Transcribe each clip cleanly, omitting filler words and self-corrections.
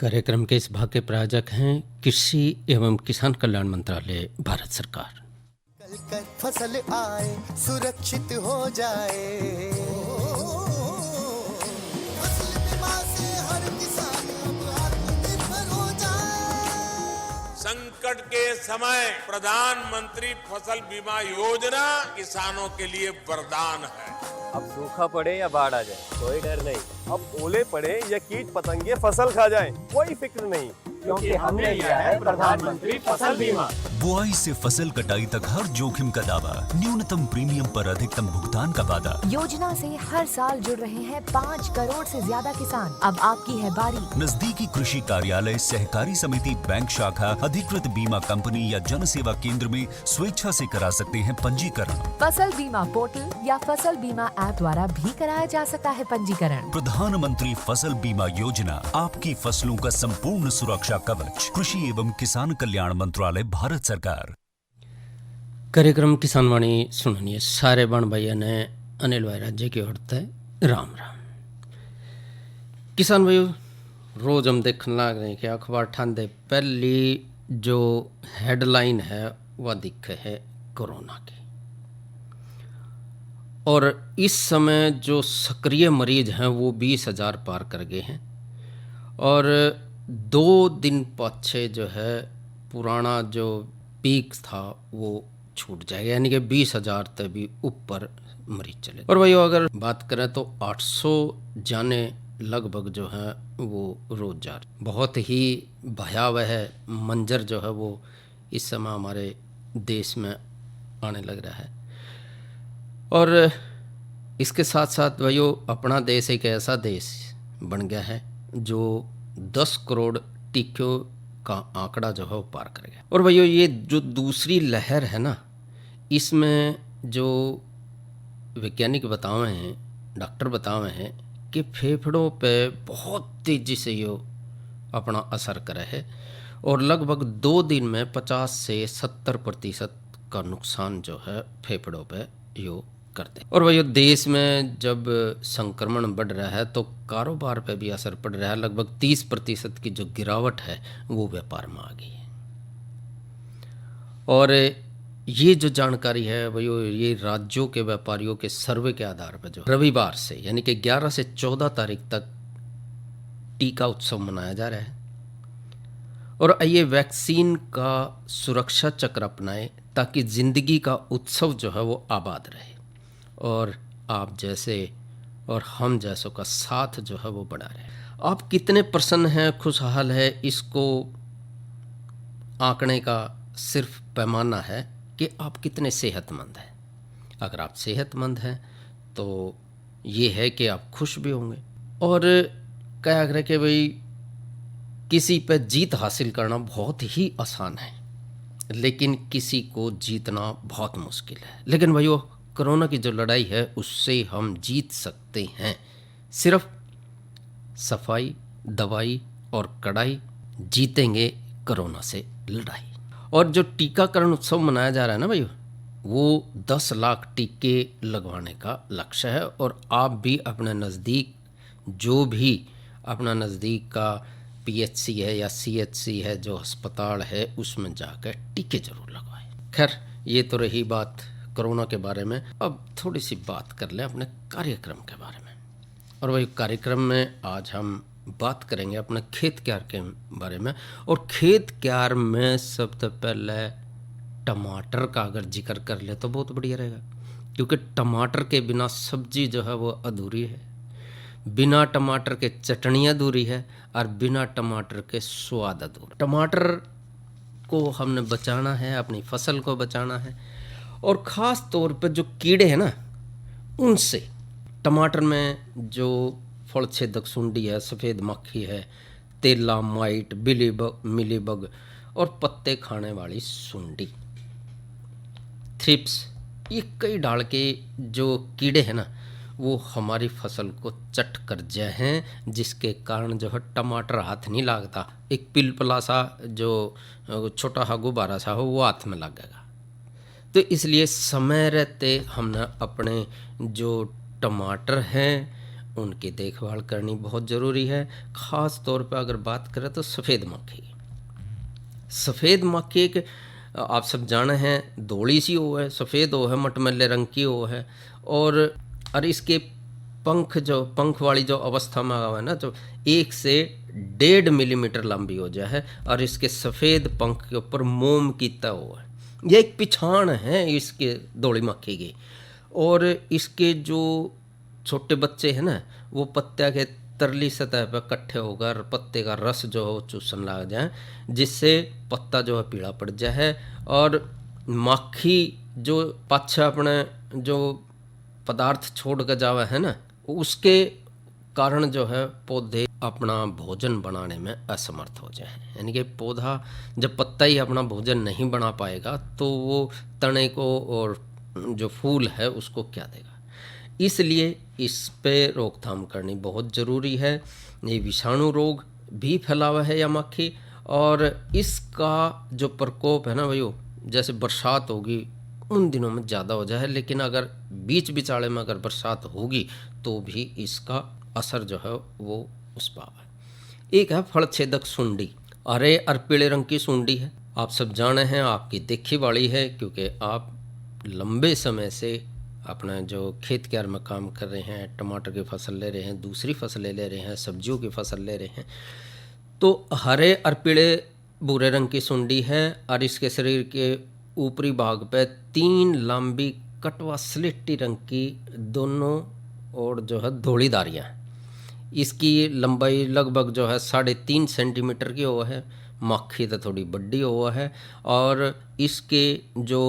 कार्यक्रम के इस भाग के प्रायोजक हैं कृषि एवं किसान कल्याण मंत्रालय, भारत सरकार। कल कर फसल आए, सुरक्षित हो जाए, फसल बीमा से हर किसान अब आत्मनिर्भर हो जाए। संकट के समय प्रधानमंत्री फसल बीमा योजना किसानों के लिए वरदान है। अब सूखा पड़े या बाढ़ आ जाए कोई डर नहीं, अब ओले पड़े या कीट पतंगे फसल खा जाए कोई फिक्र नहीं, क्योंकि हमने लिया है प्रधानमंत्री फसल बीमा। बुआई से फसल कटाई तक हर जोखिम का दावा, न्यूनतम प्रीमियम पर अधिकतम भुगतान का वादा। योजना से हर साल जुड़ रहे हैं 5 करोड़ से ज्यादा किसान। अब आपकी है बारी। नजदीकी कृषि कार्यालय, सहकारी समिति, बैंक शाखा, अधिकृत बीमा कंपनी या जन सेवा केंद्र में स्वेच्छा से करा सकते हैं पंजीकरण। फसल बीमा पोर्टल या फसल बीमा ऐप द्वारा भी कराया जा सकता है पंजीकरण। प्रधानमंत्री फसल बीमा योजना, आपकी फसलों का संपूर्ण सुरक्षा कवच। कृषि एवं किसान कल्याण मंत्रालय, भारत सरकार। कार्यक्रम किसान वाणी सुनिए सारे बण भैया ने अनिल भाई राज्य की ओर से राम राम। किसान भाइयों, रोज हम देखने लग रहे हैं कि अखबार ठांदे पहली जो हेडलाइन है वह दिखे है कोरोना की, और इस समय जो सक्रिय मरीज हैं वो 20,000 पार कर गए हैं, और 2 दिन पाछे जो है पुराना जो पीक था वो छूट जाएगा, यानी कि 20,000 तक भी ऊपर मरीज चले। और वही अगर बात करें तो 800 जाने लगभग जो है वो रोज जा रहे। बहुत ही भयावह मंजर जो है वो इस समय हमारे देश में आने लग रहा है। और इसके साथ साथ भाइयों, अपना देश एक ऐसा देश बन गया है जो 10 करोड़ टीकों का आंकड़ा जो है वो पार कर गया। और भाइयों, ये जो दूसरी लहर है ना, इसमें जो वैज्ञानिक बताए हैं, डॉक्टर बताए हैं कि फेफड़ों पे बहुत तेज़ी से ये अपना असर करे है, और लगभग 2 दिन में 50 से 70% का नुकसान जो है फेफड़ों पे यो करते हैं। और वही देश में जब संक्रमण बढ़ रहा है तो कारोबार पे भी असर पड़ रहा है। लगभग 30% की जो गिरावट है वो व्यापार में आ गई है। और ये जो जानकारी है वही ये राज्यों के व्यापारियों के सर्वे के आधार पर जो रविवार से यानी कि 11 से 14 तारीख तक टीका उत्सव मनाया जा रहा है। और आइए वैक्सीन का सुरक्षा चक्र अपनाएं ताकि जिंदगी का उत्सव जो है वो आबाद रहे, और आप जैसे और हम जैसों का साथ जो है वो बढ़ा रहे। आप कितने प्रसन्न हैं, खुशहाल है, इसको आंकने का सिर्फ पैमाना है कि आप कितने सेहतमंद हैं। अगर आप सेहतमंद हैं तो ये है कि आप खुश भी होंगे। और क्या करें कि भाई किसी पे जीत हासिल करना बहुत ही आसान है, लेकिन किसी को जीतना बहुत मुश्किल है। लेकिन भाई वो कोरोना की जो लड़ाई है उससे हम जीत सकते हैं। सिर्फ सफाई, दवाई और कड़ाई, जीतेंगे कोरोना से लड़ाई। और जो टीकाकरण उत्सव मनाया जा रहा है ना भाई, वो 10 लाख टीके लगवाने का लक्ष्य है। और आप भी अपने नज़दीक जो भी अपना नज़दीक का PHC है या CHC है, जो अस्पताल है, उसमें जाकर टीके जरूर लगवाएं। खैर, ये तो रही बात कोरोना के बारे में। अब थोड़ी सी बात कर लें अपने कार्यक्रम के बारे में। और वही कार्यक्रम में आज हम बात करेंगे अपने खेत क्यार के बारे में। और खेत क्यार में सबसे पहले टमाटर का अगर जिक्र कर ले तो बहुत बढ़िया रहेगा, क्योंकि टमाटर के बिना सब्जी जो है वो अधूरी है, बिना टमाटर के चटनी अधूरी है, और बिना टमाटर के स्वाद अधूरा। टमाटर को हमने बचाना है, अपनी फसल को बचाना है, और ख़ास तौर पर जो कीड़े हैं ना उनसे। टमाटर में जो फल छेदक सुंडी है, सफ़ेद मक्खी है, तेला माइट, मिलीबग और पत्ते खाने वाली सुंडी, थ्रिप्स, ये कई डाल के जो कीड़े हैं ना वो हमारी फसल को चट कर जाए हैं, जिसके कारण जो है टमाटर हाथ नहीं लगता। एक पिलपला सा जो छोटा सा गुब्बारा सा हो वो हाथ में लगेगा। तो इसलिए समय रहते हमने अपने जो टमाटर हैं उनकी देखभाल करनी बहुत ज़रूरी है। ख़ास तौर पर अगर बात करें तो सफ़ेद मक्खी एक आप सब जाने हैं धोली सी हो है, सफ़ेद हो है, मटमैले रंग की हो है, और इसके पंख वाली जो अवस्था में है ना, जो 1 से 1.5 मिलीमीटर लंबी हो जाए है, और इसके सफ़ेद पंख के ऊपर मोम की तह हो है। यह एक पिछाण है इसके धोली मक्खी की। और इसके जो छोटे बच्चे हैं ना, वो पत्ते के तरली सतह पर इकट्ठे होकर पत्ते का रस जो है वो चूसने लग जाए, जिससे पत्ता जो है पीला पड़ जाए है। और मक्खी जो पाछा अपने जो पदार्थ छोड़ कर जावे है ना, उसके कारण जो है पौधे अपना भोजन बनाने में असमर्थ हो जाए। यानी कि पौधा जब पत्ता ही अपना भोजन नहीं बना पाएगा तो वो तने को और जो फूल है उसको क्या देगा। इसलिए इस पे रोकथाम करनी बहुत ज़रूरी है। ये विषाणु रोग भी फैला हुआ है या मक्खी, और इसका जो प्रकोप है ना भाइयों, जैसे बरसात होगी उन दिनों में ज़्यादा हो जाए, लेकिन अगर बीच बिचाले में अगर बरसात होगी तो भी इसका असर जो है वो उस पर है। एक है फल छेदक सुंडी। हरे और पीले रंग की सुंडी है, आप सब जाने हैं, आपकी देखी वाली है, क्योंकि आप लंबे समय से अपना जो खेत क्यार में काम कर रहे हैं, टमाटर की फसल ले रहे हैं, दूसरी फसलें ले रहे हैं, सब्जियों की फसल ले रहे हैं, तो हरे और पीले भूरे रंग की सुंडी है। और इसके शरीर के ऊपरी भाग पे 3 लंबी कटवा स्लेटी रंग की दोनों और जो है धोली धारियाँ हैं। इसकी लंबाई लगभग जो है 3.5 सेंटीमीटर की हुआ है। मक्खी तो थोड़ी बड़ी हुआ है, और इसके जो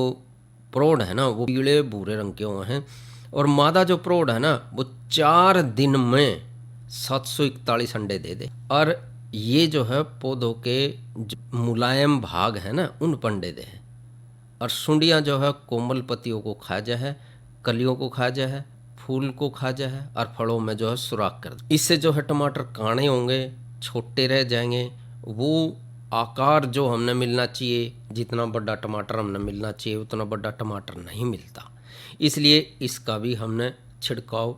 प्रोड है ना वो पीले भूरे रंग के हुए हैं, और मादा जो प्रोड है ना वो 4 दिन में 741 अंडे दे दे। और ये जो है पौधों के जो मुलायम भाग है ना उन पर अंडे दे। और सुंडियाँ जो है कोमल पत्तियों को खा जाए है, कलियों को खा जाए है, फूल को खा जाए है, और फलों में जो है सुराख कर दे। इससे जो है टमाटर काणे होंगे, छोटे रह जाएंगे, वो आकार जो हमने मिलना चाहिए, जितना बड़ा टमाटर हमने मिलना चाहिए उतना बड़ा टमाटर नहीं मिलता। इसलिए इसका भी हमने छिड़काव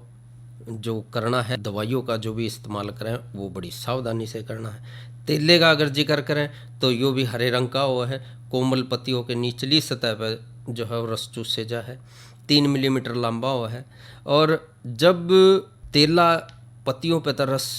जो करना है, दवाइयों का जो भी इस्तेमाल करें वो बड़ी सावधानी से करना है। तेले का अगर जिक्र करें तो यो भी हरे रंग का हुआ है, कोमल पत्तियों के निचली सतह पर जो है वो रस चूसे जा है, 3 मिलीमीटर लंबा हुआ है। और जब तेला पत्तियों पर तो रस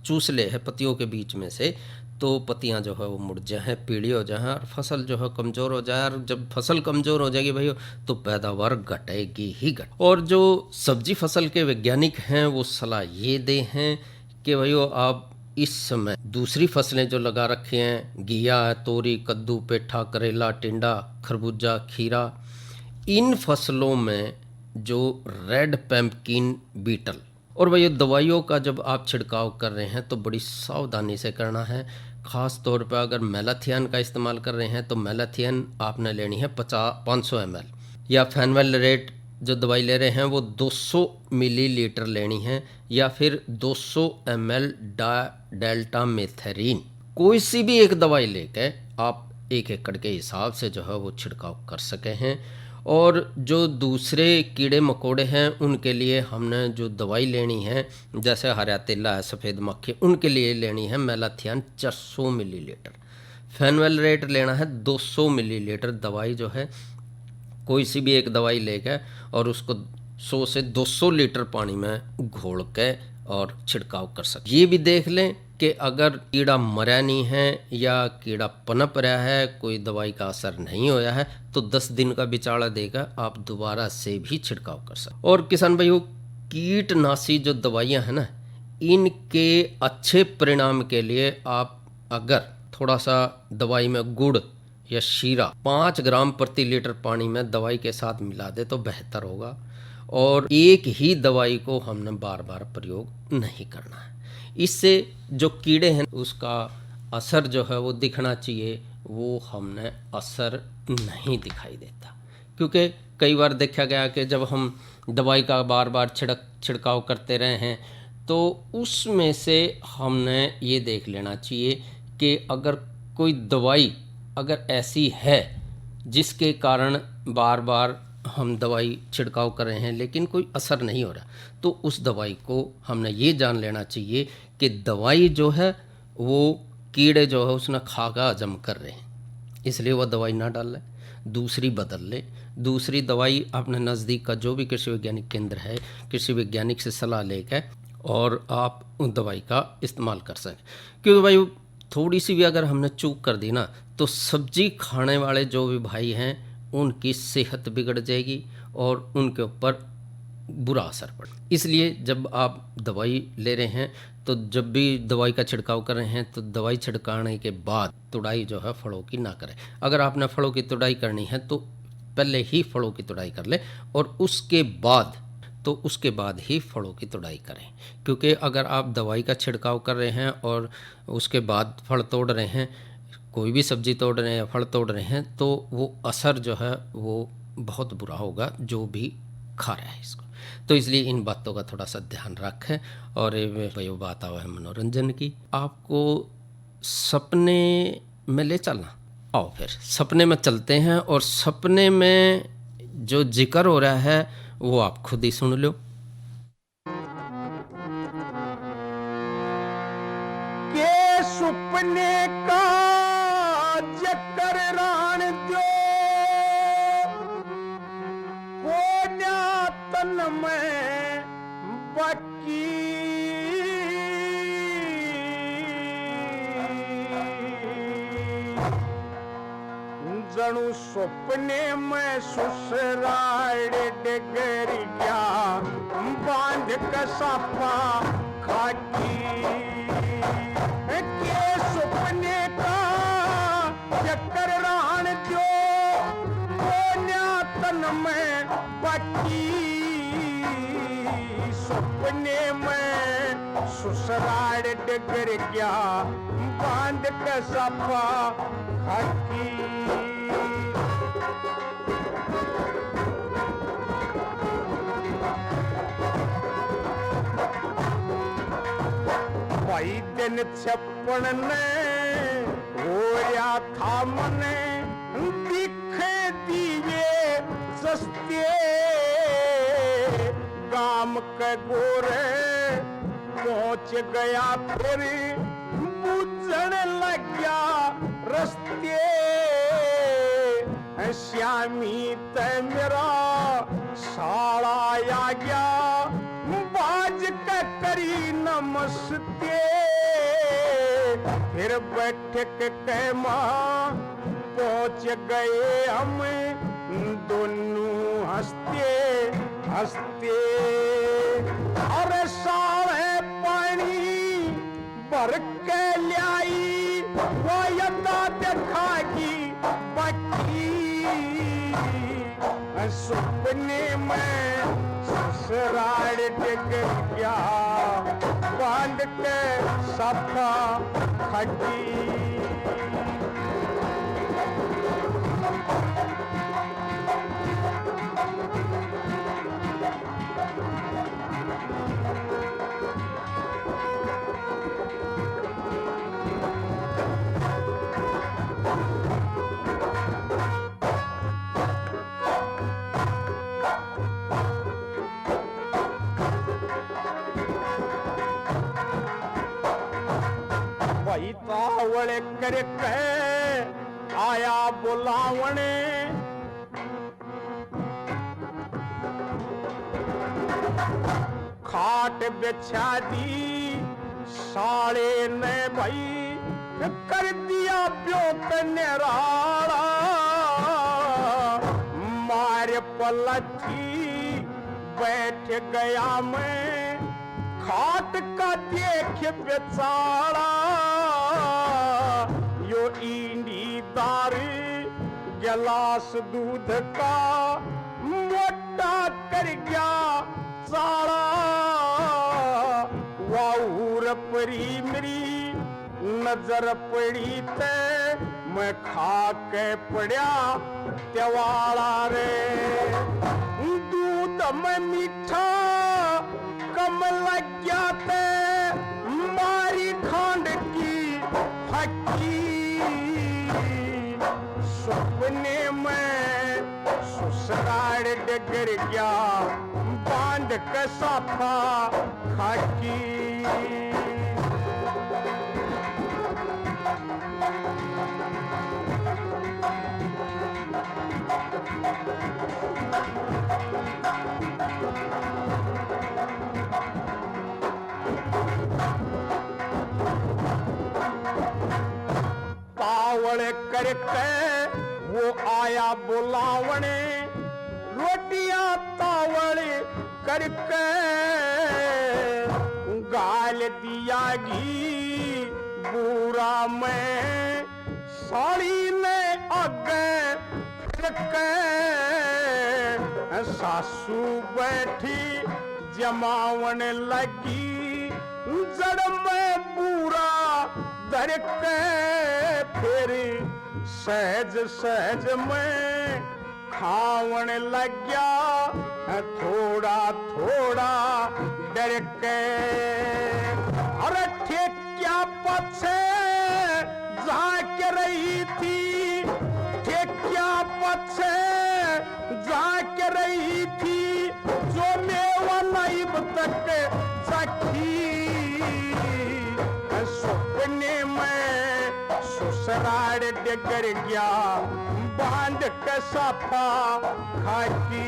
चूस ले है पत्तियों के बीच में से, तो पत्तियां जो है वो मुड़ जाए, पीली हो जाए, और फसल जो है कमज़ोर हो जाए। और जब फसल कमज़ोर हो जाएगी भाई तो पैदावार घटेगी ही घट। और जो सब्जी फसल के वैज्ञानिक हैं वो सलाह ये दे हैं कि भाइयों आप इस समय दूसरी फसलें जो लगा रखे हैं, घिया है, तोरी, कद्दू, पेठा, करेला, टिंडा, खरबूजा, खीरा, इन फसलों में जो रेड पैम्पकिन बीटल, और भाई दवाइयों का जब आप छिड़काव कर रहे हैं तो बड़ी सावधानी से करना है। ख़ास तौर पर अगर मेलाथियन का इस्तेमाल कर रहे हैं तो मेलाथियन आपने लेनी है 500 ml, या फेनवेलरेट जो दवाई ले रहे हैं वो 200 मिलीलीटर लेनी है, या फिर 200 ml डेल्टा मेथेरिन। कोई सी भी एक दवाई लेकर आप 1 एकड़ के हिसाब से जो है वो छिड़काव कर सके हैं। और जो दूसरे कीड़े मकोड़े हैं उनके लिए हमने जो दवाई लेनी है, जैसे हरा तेला है, सफ़ेद मक्खी, उनके लिए लेनी है मेलाथियन 400 मिलीलीटर। फेनवेलरेट लेना है 200 मिलीलीटर। दवाई जो है कोई सी भी एक दवाई लेकर और उसको 100 से 200 लीटर पानी में घोल के और छिड़काव कर सकते। ये भी देख लें कि अगर कीड़ा मरा नहीं है या कीड़ा पनप रहा है, कोई दवाई का असर नहीं होया है, तो 10 दिन का बिचाड़ा देकर आप दोबारा से भी छिड़काव कर सकते। और किसान भाइयों, कीटनाशी जो दवाइयाँ हैं ना, इनके अच्छे परिणाम के लिए आप अगर थोड़ा सा दवाई में गुड़ या शीरा 5 ग्राम प्रति लीटर पानी में दवाई के साथ मिला दे तो बेहतर होगा। और एक ही दवाई को हमने बार बार प्रयोग नहीं करना है। इससे जो कीड़े हैं उसका असर जो है वो दिखना चाहिए, वो हमने असर नहीं दिखाई देता। क्योंकि कई बार देखा गया कि जब हम दवाई का बार बार छिड़काव करते रहे हैं तो उसमें से हमने ये देख लेना चाहिए कि अगर कोई दवाई अगर ऐसी है जिसके कारण बार बार हम दवाई छिड़काव कर रहे हैं लेकिन कोई असर नहीं हो रहा, तो उस दवाई को हमने ये जान लेना चाहिए कि दवाई जो है वो कीड़े जो है उसने खाका हजम कर रहे हैं, इसलिए वह दवाई ना डाल लें, दूसरी बदल ले। दूसरी दवाई अपने नज़दीक का जो भी कृषि वैज्ञानिक केंद्र है, कृषि वैज्ञानिक से सलाह लेकर और आप उन दवाई का इस्तेमाल कर सकें। क्योंकि भाई थोड़ी सी भी अगर हमने चूक कर दी ना, तो सब्जी खाने वाले जो भी भाई हैं उनकी सेहत बिगड़ जाएगी और उनके ऊपर बुरा असर पड़े। इसलिए जब आप दवाई ले रहे हैं, तो जब भी दवाई का छिड़काव कर रहे हैं, तो दवाई छिड़काने के बाद तुड़ाई जो है फलों की ना करें। अगर आपने फलों की तुड़ाई करनी है तो पहले ही फलों की तुड़ाई कर ले और उसके बाद ही फलों की तुड़ाई करें। क्योंकि अगर आप दवाई का छिड़काव कर रहे हैं और उसके बाद फल तोड़ रहे हैं, कोई भी सब्जी तोड़ रहे हैं या फल तोड़ रहे हैं, तो वो असर जो है वो बहुत बुरा होगा जो भी खा रहा है इसको। तो इसलिए इन बातों का थोड़ा सा ध्यान रखें। और ये बात आवा है मनोरंजन की, आपको सपने में ले चलना। आओ फिर सपने में चलते हैं और सपने में जो जिक्र हो रहा है वो आप खुद ही सुन लो। के सुपने का जिक्र रान दो, कोन्या तन में बाकी जणु सपने में ससुराल डगर गया, बांध कसापा खाकी के सपने का चक्कर रान दो, कोन्या तन में बाकी सपने में ससुराल डगर गया, बांध कसापा खाकी। भाई दिन छप्पन ने हो रहा था मने, दिखे दीवे सस्ते गाम के गोरे, पहुंच गया फिर बुझन लग गया रस्ते, श्यामी ते मेरा साला आ गया, बाज का करी नमस्ते, फिर बैठक के मां पहुंच गए हम दोनों हंसते हंसते, अरे सारे पानी भर के लाई, वो यदा दिखागी बाकी सपने में ससुराल डिग गया, बांध के सफा खटी। भाई तावड़ करके आया बुलावने, खाट बिछा दी साले ने भाई, कर दिया प्यो कन्यारा, मार पलथी बैठ गया मैं, खाट का देख बेचारा, यो ईंडीदार गिलास दूध का मोटा कर गया सारा, वाऊर परी मेरी नजर पड़ी ते, मैं खा के पड़ा त्योवाला रे, दूध में मीठा कम लग गया ते, मारी खांड की फकी, सपने में ससुराल डगर गया बांध के साफा खाकी। तावड़ करके वो आया बुलावने रोटियां तावड़ करके गाल दिया घी बूरा में साड़ी ने आगे फिर के सासू बैठी जमावन लगी जड़ में बूरा धर के फिर सहज सहज में खावन लग गया थोड़ा थोड़ा डर के। अरे ठेक्या पछे जाके रही थी ठेक्या पछे जाके रही थी जो मेवा नहीं तक सखी। सपने में ससुराल डगर गया बांध के साफा खाकी।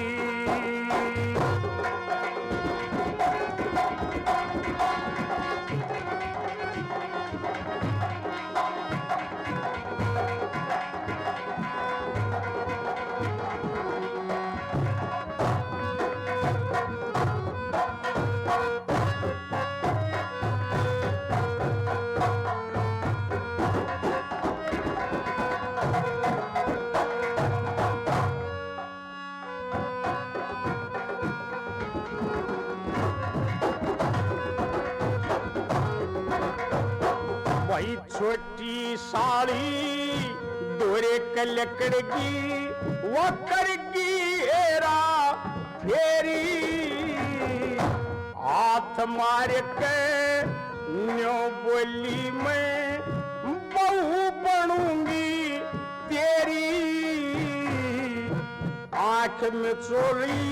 भाई छोटी साड़ी दोरे के लकड़गी वो करगी हेरा फेरी हाथ मार के न्यो बोली मैं बहू बनूंगी तेरी। आंख में चोरी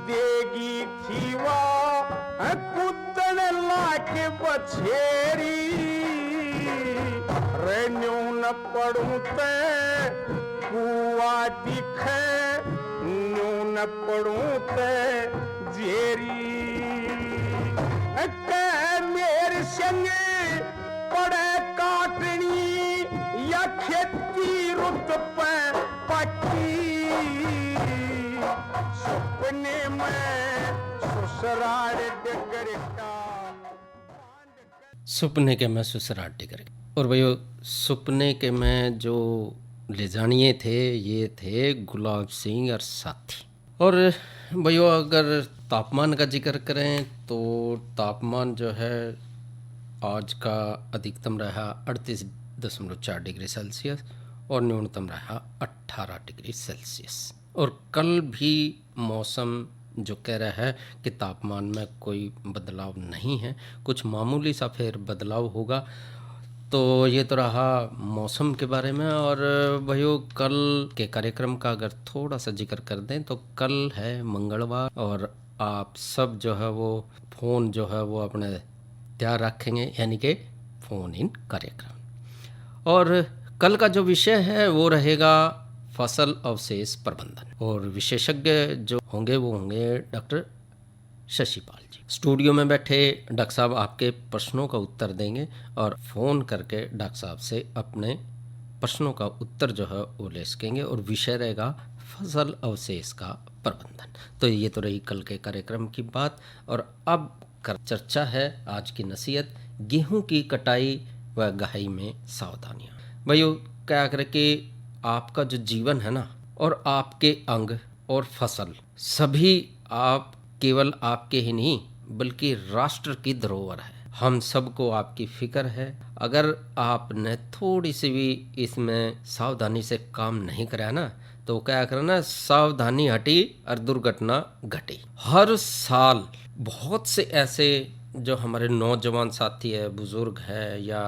देगी थीवा कुदन लाके बछेरी। रेन्यू न पड़ू ते कुआ दिखे न्यू न पड़ू ते जेरी। के मेरे संगे पड़े काटनी या खेती रुत पे पक्की। सपने में ससुराल डगर का सपने के में ससुराल डगर। और भैया सपने के में जो ले जानिए थे ये थे गुलाब सिंह और साथी। और भैया अगर तापमान का जिक्र करें तो तापमान जो है आज का अधिकतम रहा 38.4 डिग्री सेल्सियस और न्यूनतम रहा 18 डिग्री सेल्सियस। और कल भी मौसम जो कह रहा है कि तापमान में कोई बदलाव नहीं है, कुछ मामूली सा फिर बदलाव होगा। तो ये तो रहा मौसम के बारे में। और भाइयों कल के कार्यक्रम का अगर थोड़ा सा जिक्र कर दें तो कल है मंगलवार और आप सब जो है वो फ़ोन जो है वो अपने तैयार रखेंगे, यानी कि फ़ोन इन कार्यक्रम। और कल का जो विषय है वो रहेगा फसल अवशेष प्रबंधन। और विशेषज्ञ जो होंगे वो होंगे डॉक्टर शशिपाल जी। स्टूडियो में बैठे डॉक्टर साहब आपके प्रश्नों का उत्तर देंगे और फ़ोन करके डॉक्टर साहब से अपने प्रश्नों का उत्तर जो है वो ले सकेंगे। और विषय रहेगा फसल अवशेष का प्रबंधन। तो ये तो रही कल के कार्यक्रम की बात। और अब चर्चा है आज की नसीहत, गेहूं की कटाई व गहाई में सावधानियाँ। भाइयों क्या करें कि आपका जो जीवन है ना और आपके अंग और फसल सभी आप केवल आपके ही नहीं बल्कि राष्ट्र की धरोहर है। हम सबको आपकी फिक्र है। अगर आपने थोड़ी सी भी इसमें सावधानी से काम नहीं कराया ना तो क्या करना, सावधानी हटी और दुर्घटना घटी। हर साल बहुत से ऐसे जो हमारे नौजवान साथी है, बुजुर्ग है या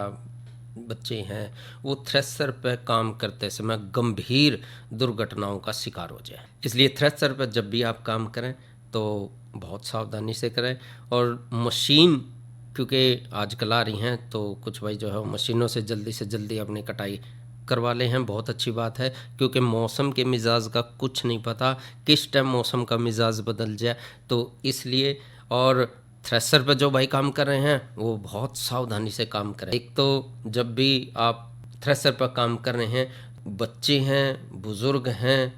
बच्चे हैं वो थ्रेसर पे काम करते समय गंभीर दुर्घटनाओं का शिकार हो जाए। इसलिए थ्रेसर पे जब भी आप काम करें तो बहुत सावधानी से करें। और मशीन क्योंकि आजकल आ रही हैं तो कुछ भाई जो है मशीनों से जल्दी अपनी कटाई करवा ले हैं, बहुत अच्छी बात है, क्योंकि मौसम के मिजाज का कुछ नहीं पता, किस टाइम मौसम का मिजाज बदल जाए। तो इसलिए और थ्रेसर पर जो भाई काम कर रहे हैं वो बहुत सावधानी से काम करें। एक तो जब भी आप थ्रेसर पर काम कर रहे हैं, बच्चे हैं, बुज़ुर्ग हैं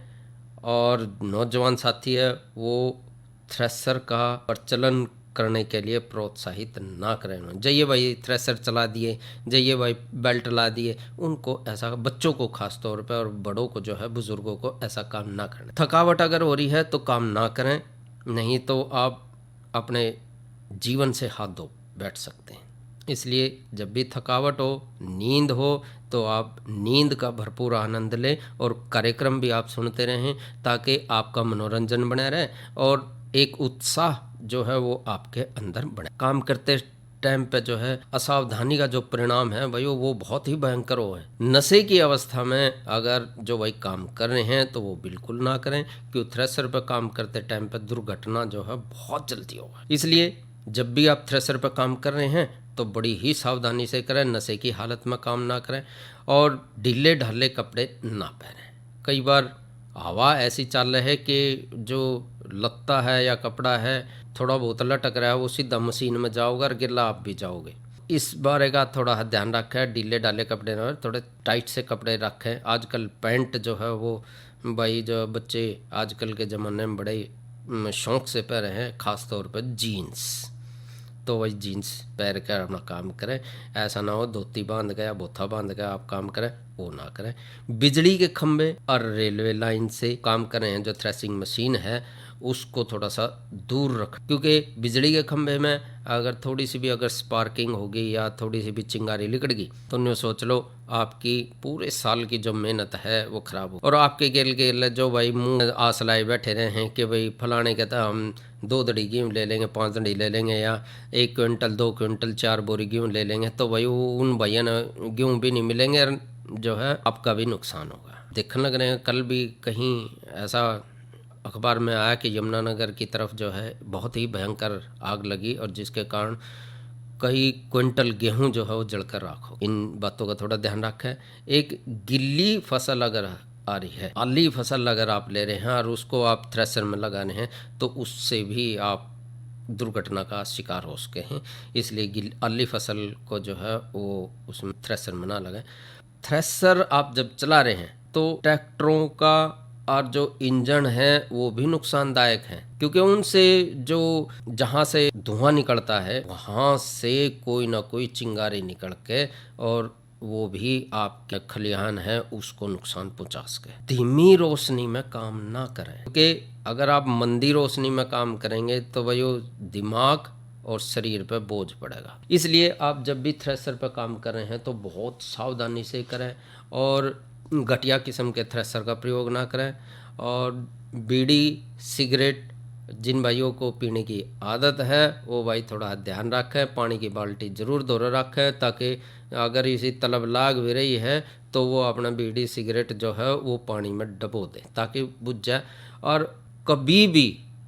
और नौजवान साथी है, वो थ्रेसर का प्रचलन करने के लिए प्रोत्साहित ना करें। जाइए भाई थ्रेसर चला दिए, जाइए भाई बेल्ट ला दिए, उनको ऐसा, बच्चों को खास तौर पे और बड़ों को जो है, बुजुर्गों को ऐसा काम ना करें। थकावट अगर हो रही है तो काम ना करें, नहीं तो आप अपने जीवन से हाथ धो बैठ सकते हैं। इसलिए जब भी थकावट हो, नींद हो, तो आप नींद का भरपूर आनंद लें और कार्यक्रम भी आप सुनते रहें ताकि आपका मनोरंजन बना रहे और एक उत्साह जो है वो आपके अंदर बढ़े। काम करते टाइम पे जो है असावधानी का जो परिणाम है भाई वो बहुत ही भयंकर हो है। नशे की अवस्था में अगर जो भाई काम कर रहे हैं तो वो बिल्कुल ना करें, क्योंकि थ्रेसर पे काम करते टाइम पे दुर्घटना जो है बहुत जल्दी होगा। इसलिए जब भी आप थ्रेसर पे काम कर रहे हैं तो बड़ी ही सावधानी से करें, नशे की हालत में काम ना करें और ढीले ढाले कपड़े ना पहनें। कई बार हवा ऐसी चाल है कि जो लत्ता है या कपड़ा है थोड़ा बहुत लटक रहा है, वो सीधा मशीन में जाओगे और गिल्ला आप भी जाओगे। इस बारे का थोड़ा ध्यान रखें, ढीले डाले कपड़े ना, थोड़े टाइट से कपड़े रखें। आजकल पैंट जो है वो भाई जो बच्चे आजकल के ज़माने में बड़े शौक़ से पहन रहे हैं, ख़ास तौर पर जीन्स। तो वही जीन्स पहन कर अपना काम करें, ऐसा ना हो धोती बांध के या बोथा बांध के आप काम करें, वो ना करें। बिजली के खंभे और रेलवे लाइन से काम कर रहे हैं, जो थ्रेसिंग मशीन है उसको थोड़ा सा दूर रख, क्योंकि बिजली के खंभे में अगर थोड़ी सी भी अगर स्पार्किंग होगी या थोड़ी सी भी चिंगारी लिकड़ गई तो नहीं, सोच लो आपकी पूरे साल की जो मेहनत है वो खराब हो। और आपके गेल जो भाई मुंह आस लाए बैठे रहे हैं कि भाई फलाने कहता हम 2 दड़ी गेहूँ ले लेंगे, 5 दड़ी ले लेंगे या 1 क्विंटल 2 क्विंटल 4 बोरी गेहूँ ले लेंगे, तो भाई उन भैया ने गेहूँ भी नहीं मिलेंगे और जो है आपका भी नुकसान होगा। देखने लग रहे हैं कल भी कहीं ऐसा अखबार में आया कि यमुनानगर की तरफ जो है बहुत ही भयंकर आग लगी और जिसके कारण कई क्विंटल गेहूं जो है वो जलकर राख हो। इन बातों का थोड़ा ध्यान रखें। एक गिल्ली फसल अगर आ रही है, आली फसल अगर आप ले रहे हैं और उसको आप थ्रेसर में लगाने हैं तो उससे भी आप दुर्घटना का शिकार हो सके हैं। इसलिए आली फसल को जो है वो उसमें थ्रेसर में ना लगाएं। थ्रेसर आप जब चला रहे हैं तो ट्रैक्टरों का और जो इंजन है वो भी नुकसानदायक है, क्योंकि उनसे जो जहाँ से धुआं निकलता है वहाँ से कोई ना कोई चिंगारी निकल के और वो भी आपके खलिहान है उसको नुकसान पहुँचा सके। धीमी रोशनी में काम ना करें, क्योंकि अगर आप मंदी रोशनी में काम करेंगे तो वही दिमाग और शरीर पर बोझ पड़ेगा। इसलिए आप जब भी थ्रेसर पर काम कर रहे हैं तो बहुत सावधानी से करें और घटिया किस्म के थ्रेसर का प्रयोग ना करें। और बीड़ी सिगरेट जिन भाइयों को पीने की आदत है वो भाई थोड़ा ध्यान रखें, पानी की बाल्टी ज़रूर धोरे रखें ताकि अगर इसी तलब लाग भी रही है तो वो अपना बीड़ी सिगरेट जो है वो पानी में डबो दें ताकि बुझ जाए। और कभी भी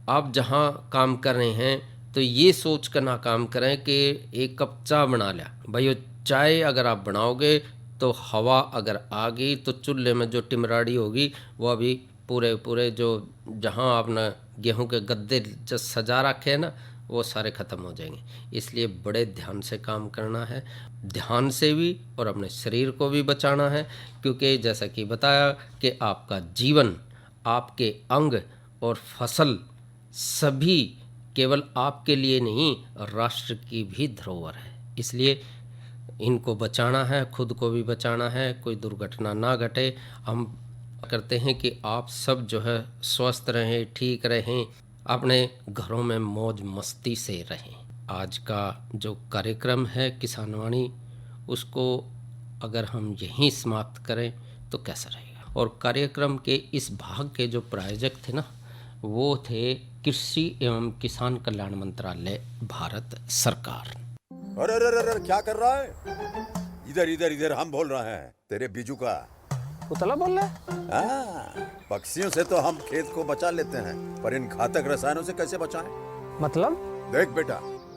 आप जहाँ काम कर रहे हैं तो ये सोच कर ना काम करें कि एक कप चाय बना लिया। भाई चाय अगर आप बनाओगे तो हवा अगर आ गई तो चूल्हे में जो टिमराड़ी होगी वो अभी पूरे जो जहाँ आपने गेहूं के गद्दे जो सजा रखे हैं ना वो सारे ख़त्म हो जाएंगे। इसलिए बड़े ध्यान से काम करना है, ध्यान से भी और अपने शरीर को भी बचाना है, क्योंकि जैसा कि बताया कि आपका जीवन, आपके अंग और फसल सभी केवल आपके लिए नहीं राष्ट्र की भी धरोहर है। इसलिए इनको बचाना है, खुद को भी बचाना है, कोई दुर्घटना ना घटे। हम करते हैं कि आप सब जो है स्वस्थ रहें, ठीक रहें, अपने घरों में मौज मस्ती से रहें। आज का जो कार्यक्रम है किसान वाणी उसको अगर हम यहीं समाप्त करें तो कैसा रहेगा। और कार्यक्रम के इस भाग के जो प्रायोजक थे ना वो थे कृषि एवं किसान कल्याण मंत्रालय, भारत सरकार। अरे क्या कर रहा है? इधर इधर इधर हम बोल रहे हैं तेरे बीजू का। उतला बोल रहा है? पक्षियों से तो हम खेत को बचा लेते हैं, पर इन घातक रसायनों से कैसे बचाएं? मतलब? देख बेटा,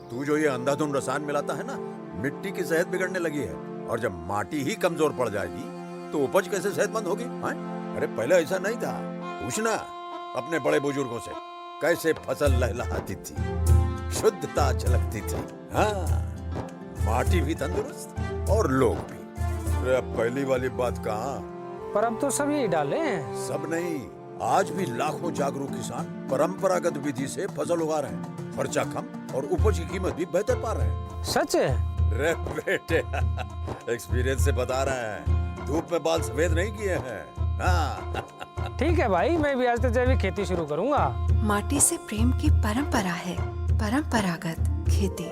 तू जो ये अंधाधुंध रसायन मिलाता है ना, मिट्टी की सेहत बिगड़ने लगी है। और जब माटी ही कमजोर पड़ जाएगी तो उपज कैसे सेहतमंद होगी? अरे पहले ऐसा नहीं था। पूछना अपने बड़े बुजुर्गों से, कैसे फसल लहलहाती थी, शुद्धता झलकती थी। हाँ, माटी भी तंदुरुस्त और लोग भी। अरे अब पहली वाली बात कहाँ? पर अब तो सब यही डाले हैं। सब नहीं, आज भी लाखों जागरूक किसान परंपरागत विधि से फसल उगा रहे हैं। खर्चा कम और उपज की कीमत भी बेहतर पा रहे हैं। सच है? रे बेटे, एक्सपीरियंस से बता रहे हैं, धूप में बाल सफेद नहीं किए हैं। हाँ। ठीक है भाई, मैं भी आज से जैविक खेती शुरू करूंगा। माटी से प्रेम की परंपरा है, परंपरागत खेती।